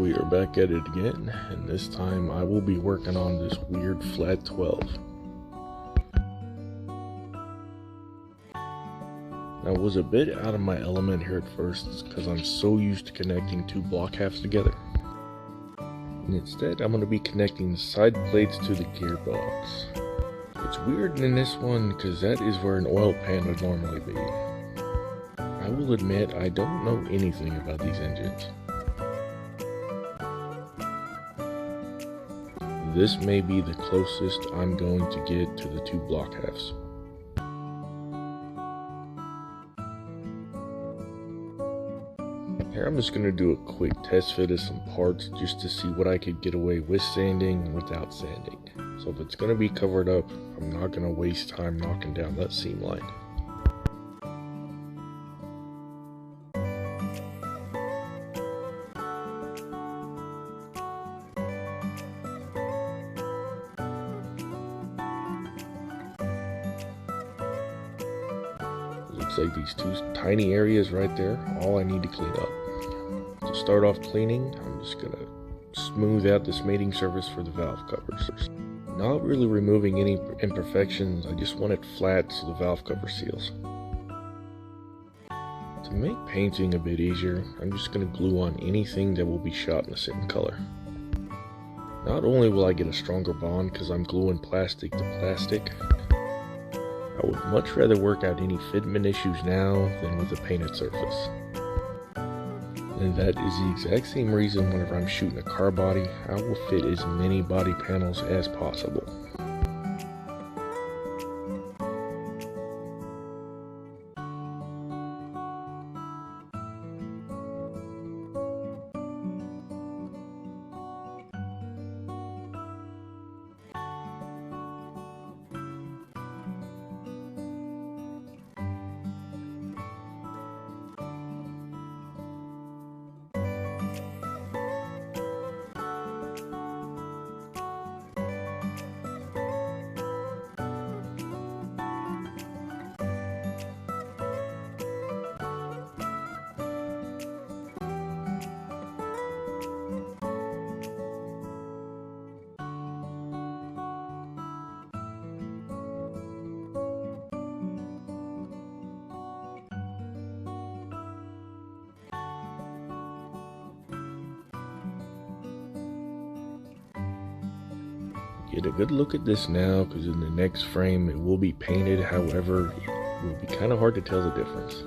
We are back at it again, and this time I will be working on this weird flat 12. Now, I was a bit out of my element here at first because I'm so used to connecting two block halves together. And instead, I'm going to be connecting the side plates to the gearbox. It's weird in this one because that is where an oil pan would normally be. I will admit I don't know anything about these engines. This may be the closest I'm going to get to the two block halves. Here I'm just going to do a quick test fit of some parts just to see what I could get away with sanding and without sanding. So if it's going to be covered up, I'm not going to waste time knocking down that seam line. Looks like these two tiny areas right there, all I need to clean up. To start off cleaning, I'm just going to smooth out this mating surface for the valve covers. Not really removing any imperfections, I just want it flat so the valve cover seals. To make painting a bit easier, I'm just going to glue on anything that will be shot in a certain color. Not only will I get a stronger bond because I'm gluing plastic to plastic, I would much rather work out any fitment issues now than with a painted surface. And that is the exact same reason whenever I'm shooting a car body, I will fit as many body panels as possible. Get a good look at this now, because in the next frame it will be painted, however it will be kind of hard to tell the difference.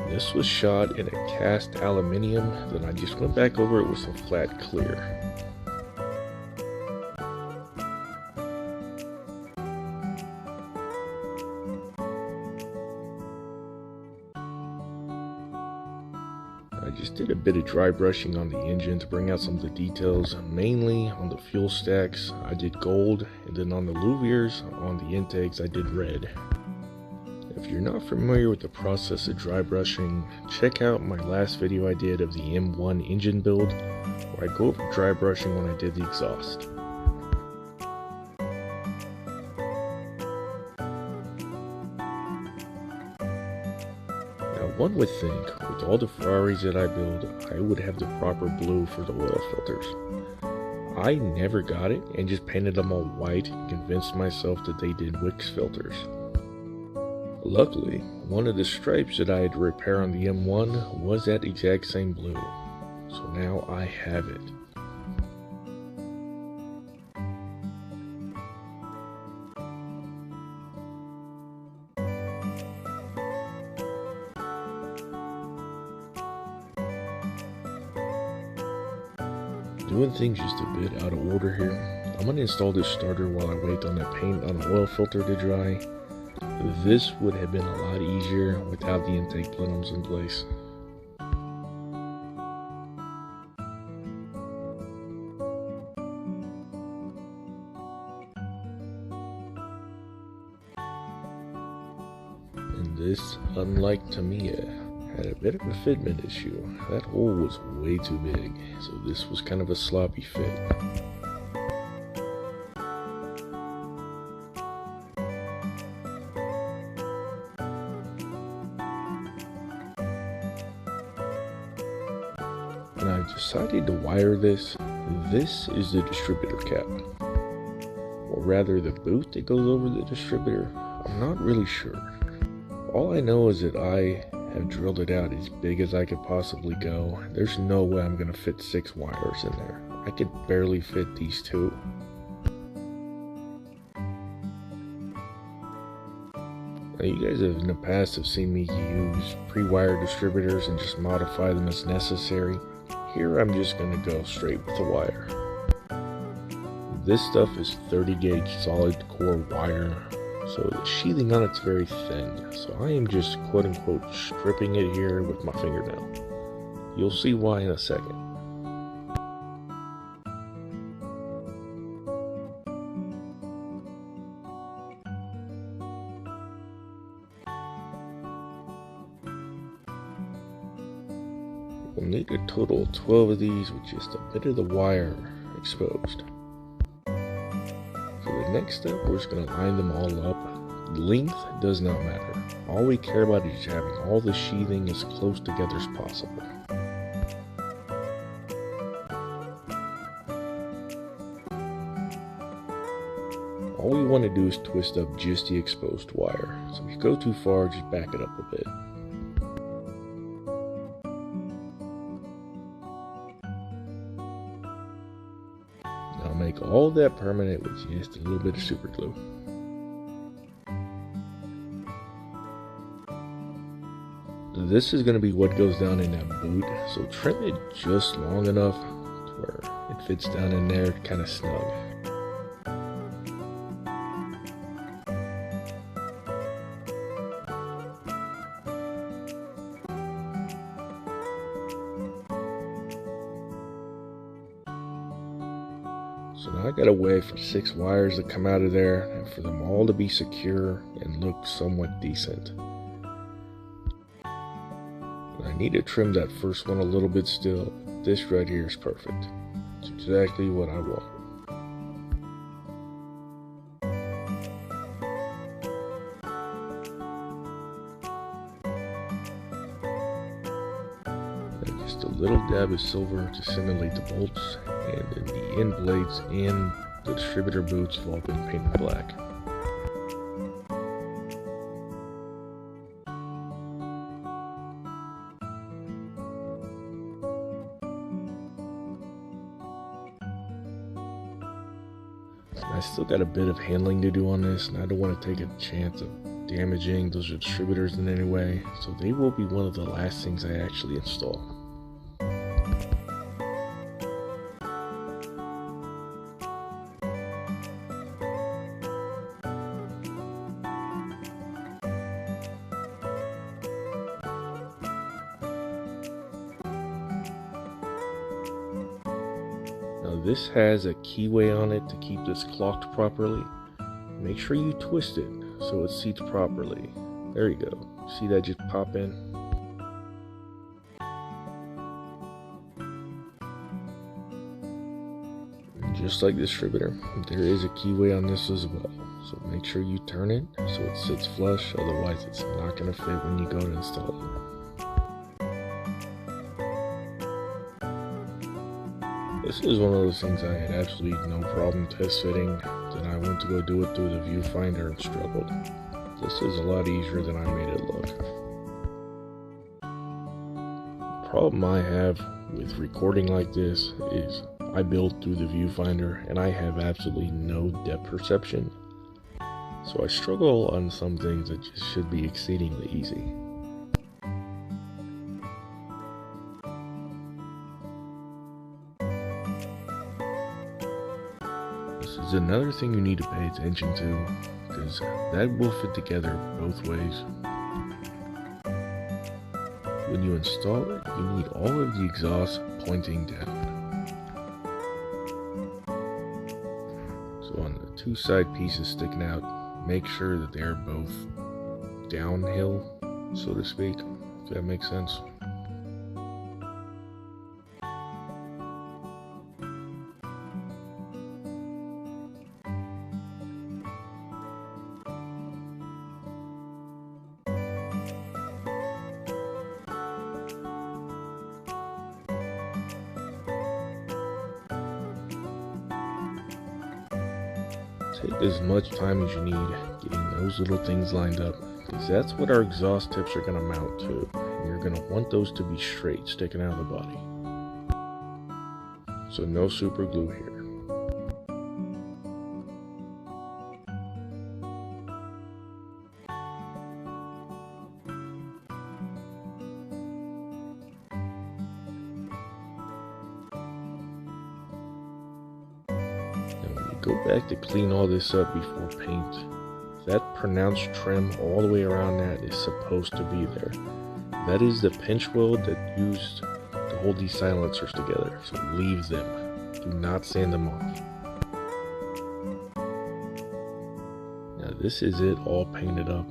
This was shot in a cast aluminium, then I just went back over it with some flat clear. I just did a bit of dry brushing on the engine to bring out some of the details, mainly on the fuel stacks I did gold, and then on the louviers on the intakes I did red. If you're not familiar with the process of dry brushing, check out my last video I did of the M1 engine build, where I go over dry brushing when I did the exhaust. One would think, with all the Ferraris that I build, I would have the proper blue for the oil filters. I never got it and just painted them all white and convinced myself that they did Wix filters. Luckily, one of the stripes that I had to repair on the M1 was that exact same blue, so now I have it. Doing things just a bit out of order here. I'm going to install this starter while I wait on that paint on the oil filter to dry. This would have been a lot easier without the intake plenums in place. And this, unlike Tamiya, had a bit of a fitment issue. That hole was way too big, so this was kind of a sloppy fit. and I've decided to wire this. This is the distributor cap, or rather the boot that goes over the distributor. I'm not really sure. All I know is that I have drilled it out as big as I could possibly go. There's no way I'm going to fit 6 wires in there. I could barely fit these 2. Now, you guys have in the past have seen me use pre-wired distributors and just modify them as necessary. Here I'm just going to go straight with the wire. This stuff is 30 gauge solid core wire, so the sheathing on it's very thin. So I am just quote unquote stripping it here with my fingernail. You'll see why in a second. We'll need a total of 12 of these with just a bit of the wire exposed. For the next step, we're just going to line them all up. Length does not matter. All we care about is having all the sheathing as close together as possible. All we want to do is twist up just the exposed wire. So if you go too far, just back it up a bit. Now make all that permanent with just a little bit of super glue. This is going to be what goes down in that boot, so trim it just long enough to where it fits down in there kind of snug. So now I got a way for 6 wires to come out of there and for them all to be secure and look somewhat decent. I need to trim that first one a little bit still. This right here is perfect. It's exactly what I want. And just a little dab of silver to simulate the bolts, and then the end blades and the distributor boots have all been painted black. I still got a bit of handling to do on this, and I don't want to take a chance of damaging those distributors in any way, so they will be one of the last things I actually install. Now this has a keyway on it to keep this clocked properly. Make sure you twist it so it seats properly. There you go. See that just pop in? And just like the distributor, there is a keyway on this as well. So make sure you turn it so it sits flush, otherwise it's not going to fit when you go to install it. This is one of those things I had absolutely no problem test fitting. Then I went to go do it through the viewfinder and struggled. This is a lot easier than I made it look. The problem I have with recording like this is I build through the viewfinder and I have absolutely no depth perception. So I struggle on some things that just should be exceedingly easy. This is another thing you need to pay attention to, because that will fit together both ways. When you install it, you need all of the exhausts pointing down. So on the 2 side pieces sticking out, make sure that they're both downhill, so to speak, if that makes sense. Take as much time as you need getting those little things lined up, because that's what our exhaust tips are going to mount to. And you're going to want those to be straight, sticking out of the body. So no super glue here. Go back to clean all this up before paint. That pronounced trim all the way around that is supposed to be there. That is the pinch weld that used to hold these silencers together, so leave them. Do not sand them off. Now this is it all painted up.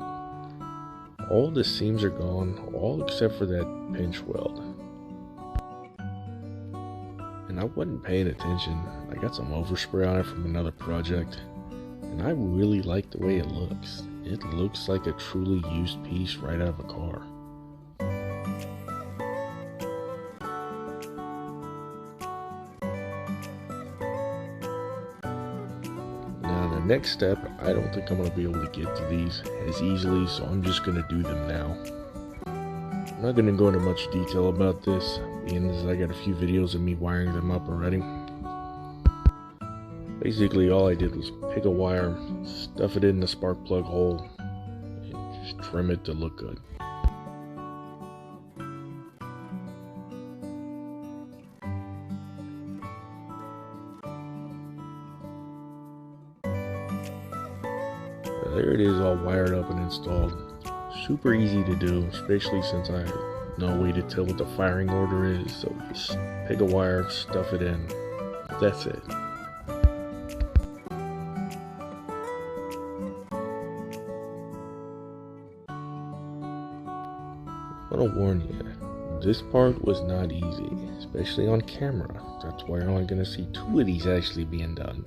All the seams are gone, all except for that pinch weld. And I wasn't paying attention. I got some overspray on it from another project, and I really like the way it looks. It looks like a truly used piece right out of a car. Now the next step, I don't think I'm going to be able to get to these as easily, so I'm just going to do them now. I'm not going to go into much detail about this, being as I got a few videos of me wiring them up already. Basically all I did was pick a wire, stuff it in the spark plug hole, and just trim it to look good. There it is, all wired up and installed. Super easy to do, especially since I have no way to tell what the firing order is. So just pick a wire, stuff it in. That's it. I'm gonna warn you, this part was not easy, especially on camera. That's why you're only gonna see 2 of these actually being done.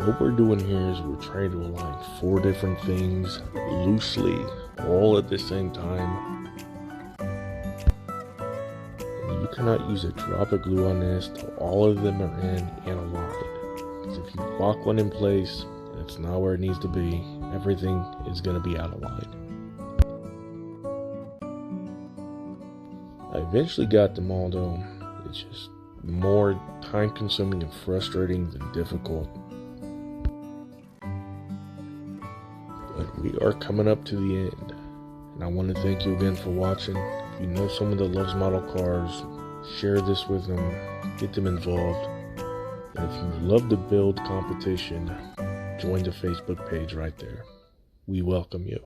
What we're doing here is we're trying to align 4 different things loosely, all at the same time. And you cannot use a drop of glue on this till all of them are in and aligned. Because if you lock one in place and it's not where it needs to be, everything is going to be out of line. I eventually got them all though. It's just more time consuming and frustrating than difficult. But we are coming up to the end, and I want to thank you again for watching. If you know someone that loves model cars, share this with them, get them involved. And if you love the build competition, join the Facebook page right there. We welcome you.